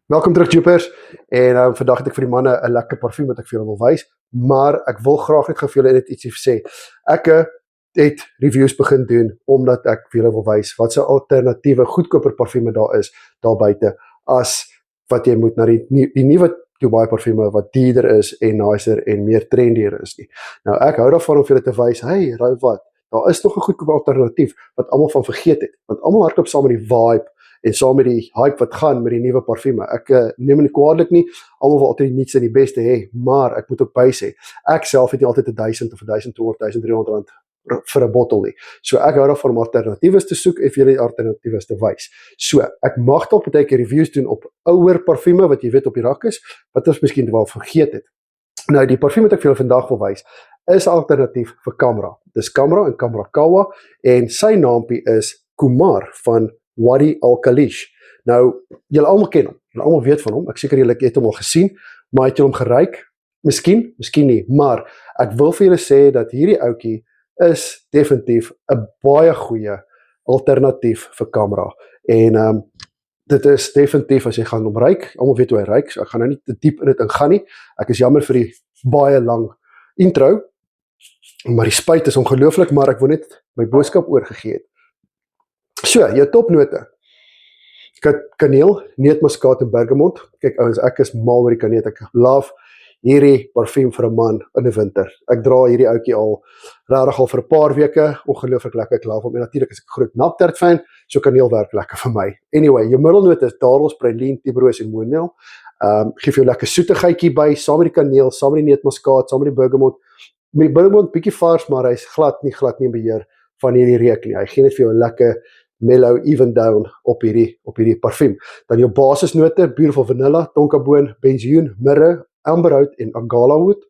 Welkom terug Joepers, en vandag het ek vir die manne 'n lekker parfuum wat ek vir julle wil wys, maar ek wil graag net vir julle net ietsie sê. Ek het reviews begin doen, omdat ek vir julle wil wys wat se alternatiewe goedkoper parfume daar is, daar buite, as wat jy moet na die nuwe Dubai parfume wat duurder is en nicer en meer trendier is nie. Nou ek hou daarvan om vir julle te wys, hey, raai wat, daar is nog 'n goedkoper alternatief wat almal van vergeet het, want almal hardloop saam met die vibe en saam met die hype wat gaan met die nuwe parfume. Ek neem nie kwaadlik nie, almal wil altyd die nuutste en die beste hê, maar ek moet ook by sê, ek self het nie altyd 1000 of 1200, 1300 rand vir 'n bottel nie. So ek hou daarvan om alternatiewe te soek en vir julle die alternatiewe te wys. So, ek mag dalk baie keer reviews doen op ouer parfume wat jy weet op die rak is, wat ons miskien wel vergeet het. Nou, die parfuum wat ek vir julle vandag wil wys, is 'n alternatief vir Camra. Dis Camra en Camra Kawa, en sy naampie is Kumar van Wadi Al-Khalish. Nou, julle almal ken hom, julle almal weet van hom, ek seker julle het hom al gesien, maar het julle hom geruik? Miskien nie, maar ek wil vir julle sê dat hierdie ouetjie is definitief 'n baie goeie alternatief vir Camra, en dit is definitief as jy gaan hom ruik, almal weet hoe hy ruik, so ek gaan nou nie te diep in dit ingaan nie, ek is jammer vir die baie lang intro, maar die spuit is ongelooflik, maar ek wil net my boodskap oorgegee het. So, jou topnote, kaneel, neutmuskaat en bergamot. Kyk ouens, ek is mal oor die kaneet, ek love hierdie parfuum vir 'n man in die winter. Ek dra hierdie ouetjie al regtig al vir 'n paar weke, ongelooflik lekker, ek love hom, en natuurlik is ek 'n groot naptert fan, so kaneel werk lekker vir my. Anyway, jou middelnote is Dadel's, Praline, Tuberose en Monel. Geef jou lekker soetigheidjie by, saam met die kaneel, saam met die neutmuskaat, saam met die bergamot. Met die bergamot bietjie vars, maar hy's glad nie in beheer van hierdie reuk nie. Hy gee net vir jou 'n lekker mellow even down op hierdie parfuum. Dan jou basisnote, beautiful vanilla, tonkaboon, benzoen, mirre, amberhout en angalawood,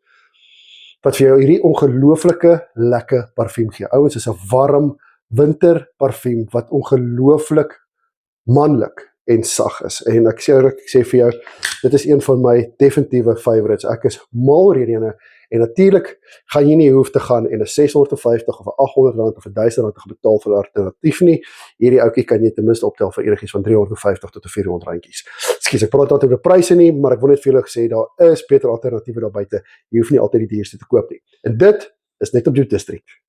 wat vir jou hierdie ongelooflike lekker parfuum gee. Ouens, is 'n warm winter parfuum wat ongelooflik manlik en sag is. En ek sê vir jou, dit is een van my definitiewe favorites. Ek is mal oor hierdie ene, en natuurlik gaan jy nie hoef te gaan en 'n 650 of 'n 800 rand of 'n 1000 rand te betaal vir 'n alternatief nie. Hierdie ouetjie kan jy ten minste optel vir enigiets van 350 tot 400 randjies. Ekskuus, ek praat altyd oor pryse nie, maar ek wil net vir julle gesê, daar is beter alternatiewe daar buite. Jy hoef nie altyd die duurste te koop nie. En dit is net op Joe District.